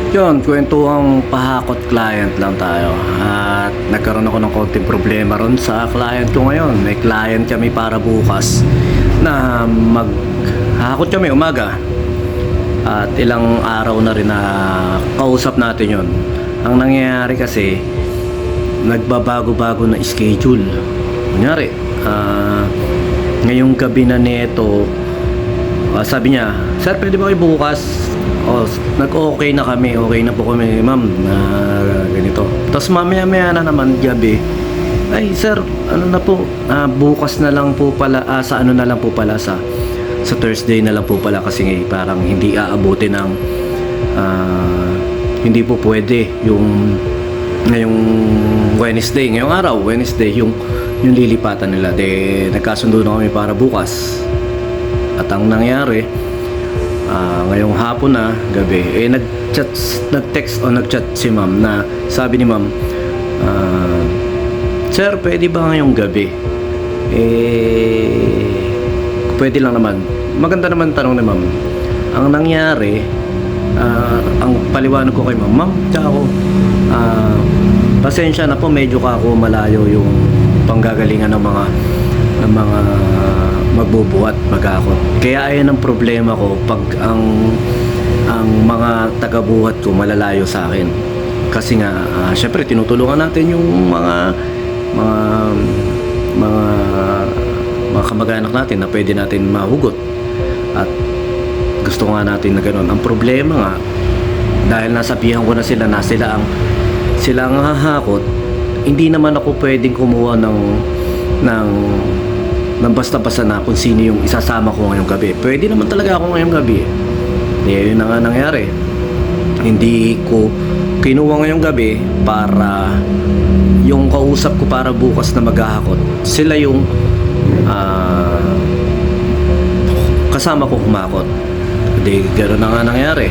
Yun, kwentuhang pahakot client lang tayo. At nagkaroon ako ng konting problema ron sa client ko ngayon. May client kami para bukas na maghahakot kami umaga. At ilang araw na rin na kausap natin yon. Ang nangyayari kasi, nagbabago-bago na schedule. Kunyari, ngayong gabi na nito, sabi niya, "Sir, pwede ba kayo bukas?" Nag-okay na kami, okay na po kami, ma'am, na ganito. Tapos mamaya-maya na naman gabi, "Ay, sir, ano na po, bukas na lang po pala, sa ano na lang po pala, sa Thursday na lang po pala kasi parang hindi aabutin ng, hindi po pwede yung ngayong Wednesday, ngayong araw, Wednesday, yung lilipatan nila." Nagkasundo na kami para bukas. At ang nangyari, ngayong hapon na gabi, nag-chat si ma'am na sabi ni ma'am, "Sir, pwede ba ngayong gabi?" Pwede lang naman. Maganda naman tanong ni ma'am. Ang nangyari, ang paliwanag ko kay ma'am, "Ma'am, tsaka ako, pasensya na po, medyo ka ako malayo yung panggagalingan ng mga magbubuhat, maghakot. Kaya ayan ang problema ko pag ang mga tagabuhat ko malalayo sa akin. Kasi nga, syempre tinutulungan natin yung mga kamag-anak natin na pwede natin mahugot. At gusto nga natin na gano'n. Ang problema nga, dahil nasabihan ko na sila na sila ang hahakot, hindi naman ako pwedeng kumuha ng basta-basta na kung sino yung isasama ko ngayong gabi. Pwede naman talaga ako ngayong gabi. Yun na nga nangyari. Hindi ko kinuha ngayong gabi para yung kausap ko para bukas na maghahakot. Sila yung kasama ko humakot. Gano'n na nga nangyari.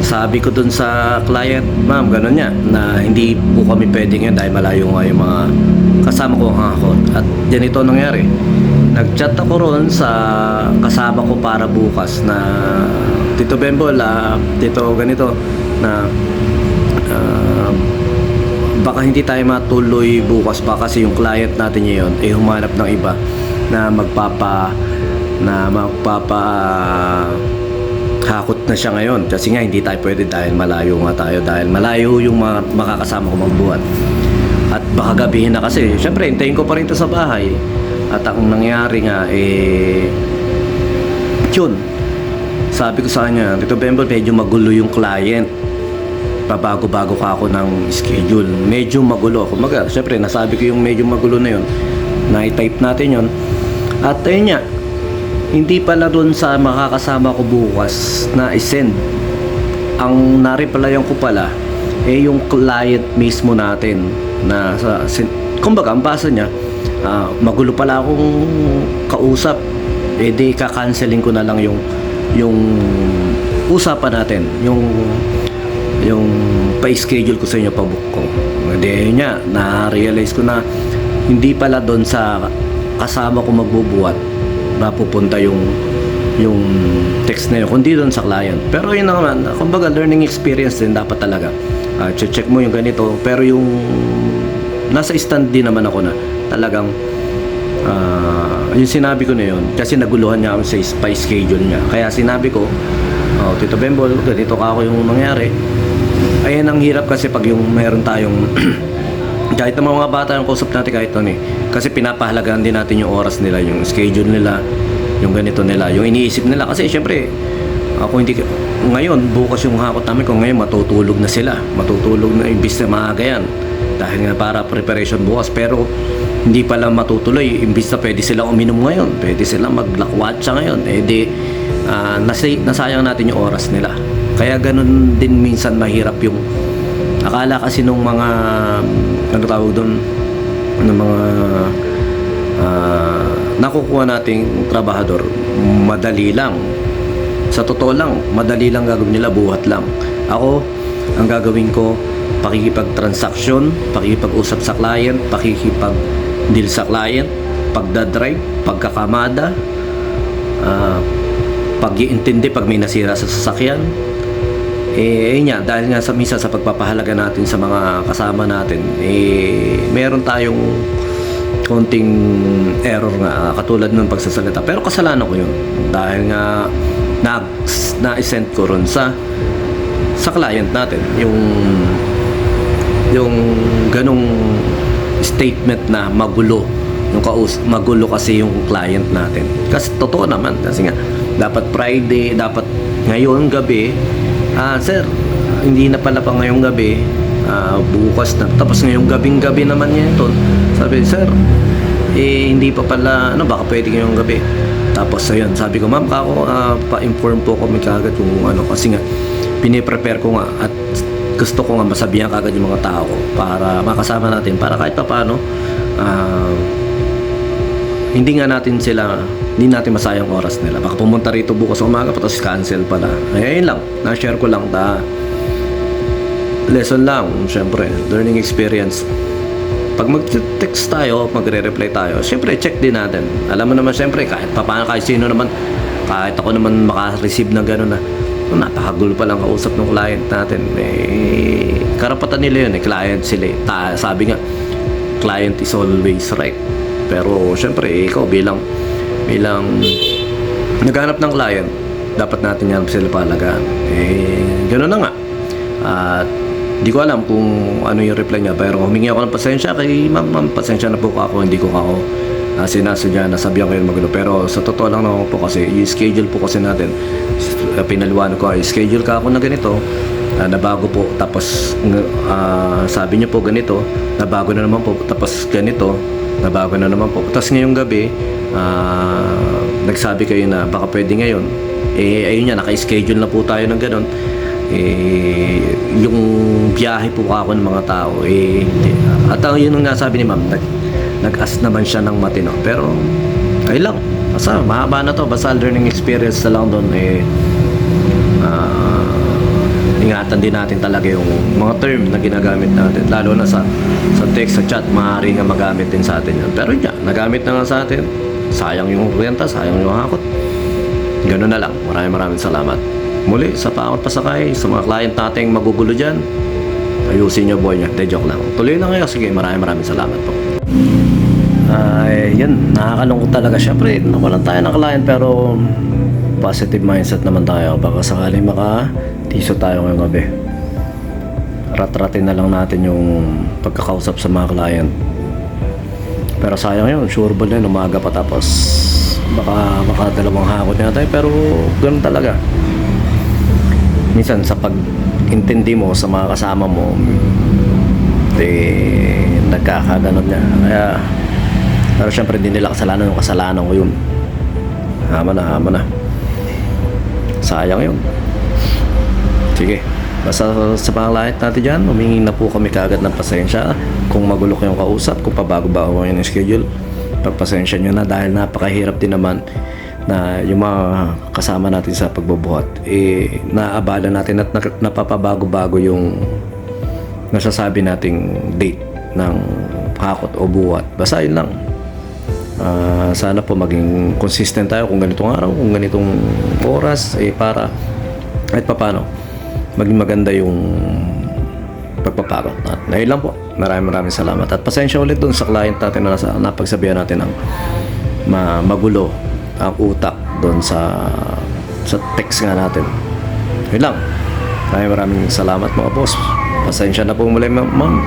Sabi ko dun sa client, "Ma'am, gano'n niya, na hindi po kami pwede ngayon dahil malayo nga yung mga kasama ko ang hahakot." At ganito nangyari. Nag-chat ako ron sa kasama ko para bukas na, "Tito Bembol, Tito ganito, na baka hindi tayo matuloy bukas pa kasi yung client natin ngayon humanap ng iba na hakot na siya ngayon kasi nga hindi tayo pwede dahil malayo yung mga makakasama ko magbuhat. At baka gabihin na kasi, syempre hintayin ko pa rin ito sa bahay." At ang nangyari nga yun, sabi ko sa kanya, "Tito Bembol, medyo magulo yung client, pabago-bago ka ako ng schedule, medyo magulo." Kumbaga, syempre nasabi ko yung medyo magulo na yun, na-type natin yun. At ayun nga, hindi pala doon sa makakasama ko bukas na isend. Ang na-replyan ko pala yung client mismo natin na kumbaga ang basa niya, "Magulo pala akong kausap, kakanceling ko na lang yung usapan natin, yung pa-schedule ko sa inyo, pa-book ko." Yun nga, na-realize ko na hindi pala doon sa kasama ko magbubuhat mapupunta yung text na yun, kundi doon sa client. Pero yun naman, kumbaga learning experience din dapat talaga. Check mo yung ganito, pero yung nasa stand din naman ako na talagang yung sinabi ko na yun kasi naguluhan niya ako sa schedule niya. Kaya sinabi ko, "Tito Bembol, ganito ka ako yung nangyari." Ayan ang hirap kasi pag yung meron tayong kahit ng mga bata yung kausap natin kahit kasi pinapahalagaan din natin yung oras nila, yung schedule nila, yung ganito nila, yung iniisip nila. Kasi syempre, ako hindi, ngayon, bukas yung hakot namin, kung ngayon matutulog na sila, imbis na maaga yan. Dahil nga para preparation bukas, pero hindi pala matutuloy, imbis na pwede silang uminom ngayon, pwede silang maglakwatsa ngayon, nasayang natin yung oras nila. Kaya ganun din minsan mahirap yung akala kasi nung mga tawag doon, ng mga nakukuha nating trabahador, madali lang. Sa totoo lang, madali lang gagawin nila, buhat lang. Ako, ang gagawin ko, pakikipag-transaction, pakikipag-usap sa client, pakikipag-deal sa client, pagdadrive, pagkakamada, pag-iintindi pag may nasira sa sasakyan. Ayun nga, dahil nga minsan sa pagpapahalaga natin sa mga kasama natin, meron tayong konting error nga, katulad ng pagsasalita. Pero kasalanan ko yun. Dahil nga, na-send ko ron sa client natin. Yung ganong statement na magulo. Magulo kasi yung client natin. Kasi totoo naman. Kasi nga, dapat Friday, dapat ngayon gabi, sir, hindi na pala pa ngayong gabi, bukas na. Tapos ngayong gabing-gabi naman yan ito. Sabi, sir, hindi pa pala, baka pwede ngayong gabi. Tapos ayun, sabi ko, ma'am, kako, pa-inform po kami kagad yung kasi nga, piniprepare ko nga at gusto ko nga masabihan kagad yung mga tao ko para makasama natin, para kahit pa paano, hindi natin masayang oras nila. Baka pumunta rito bukas umaga tapos cancel pala. Ayun lang, na-share ko lang lesson lang, syempre, learning experience. Pag mag-text tayo, magre-reply tayo, syempre check din natin. Alam mo naman, syempre, kahit paano, kahit sino naman, kahit ako naman maka-receive ng gano'n na napakagulo pa lang kausap ng client natin, karapatan nila yun, client sila. Sabi nga, client is always right. Pero syempre, ikaw bilang naghanap ng client, dapat natin yan sila palagaan. Gano'n na nga. At di ko alam kung ano yung reply niya, pero humingi ako ng pasensya kay ma'am, pasensya na po ako, hindi ko ako sinasadya na sabihan ko yung magulo. Pero sa totoo lang naman po, kasi yung schedule po kasi natin, pinaliwanag ko, schedule ka ako na ganito, nabago po, tapos sabi niyo po ganito, nabago na naman po, tapos ganito, nabago na naman po. Tapos ngayong gabi, nagsabi kayo na baka pwede ngayon. Ayun nga, naka-schedule na po tayo ng ganun. Yung biyahe po ako ng mga tao, at yun nga sabi ni ma'am, nag-ask naman siya ng matino. Pero, ay lang, basta mahaba na to, basta learning experience na lang doon. Ingatan din natin talaga yung mga term na ginagamit natin, lalo na sa text, sa chat, maaari nga magamit din sa atin yan. Pero yan, nagamit na nga sa atin, sayang yung renta, sayang yung hakot. Ganun na lang. Maraming salamat muli sa paangot pasakay sa mga client nating magugulo dyan. Ayusin nyo boy nyo. De, joke lang. Tuloy na kayo. Sige, maraming salamat po. Yan, nakakalungkot talaga. Siyempre, nawalan tayo ng client, pero positive mindset naman tayo. Baka sakaling tiso tayo ngayong gabi. Rat-ratin na lang natin yung pagkakausap sa mga client. Pero sayang yun, sure ball yun, umaga pa, tapos baka dalawang hakot na tayo. Pero ganun talaga. Minsan sa pag-intindi mo sa mga kasama mo, nagkakaganon niya. Pero syempre hindi nila kasalanan, yung kasalanan ko yun. Hama na. Sayang yun. Sige, basta sa mga client natin dyan, humingi na po kami kaagad ng pasensya kung magulo kayong kausap, kung pabago-bago yung schedule. Pagpasensya nyo na, dahil napakahirap din naman na yung mga kasama natin sa pagbubuhat, naabala natin at napapabago-bago yung nasasabi nating date ng hakot o buhat. Basta yun lang. Sana po maging consistent tayo kung ganitong araw, kung ganitong oras, para kahit papano maging maganda yung pagpapagod. At ngayon lang po, maraming salamat. At pasensya ulit dun sa client natin na napagsabihan natin ng magulo ang utak doon sa text nga natin. Yun lang. Maraming salamat mga boss. Pasensya na po muli ma'am.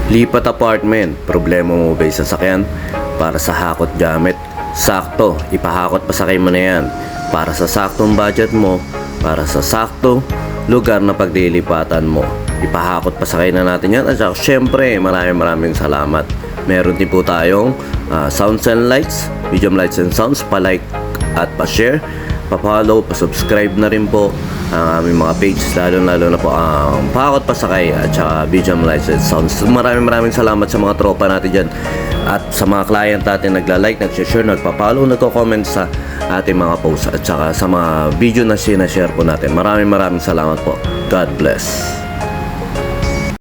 Lipat apartment. Problema mo ba sa sasakyan? Para sa hakot gamit? Sakto. Ipahakot pasakay mo na yan. Para sa saktong budget mo. Para sa saktong lugar na paglilipatan mo. Ipahakot pasakay na natin yan. At saka syempre, maraming salamat. Meron din po tayong sounds and lights, medium lights and sounds. Pa-like at pa-share, pa-follow, pa-subscribe na rin po ang aming mga pages, lalo na po ang Pakot Pasakay at saka medium lights and sounds. Maraming salamat sa mga tropa natin dyan at sa mga client natin nagla-like, nag-share, nagpa-follow, nagko-comment sa ating mga posts at saka sa mga video na sinashare po natin. Maraming salamat po. God bless.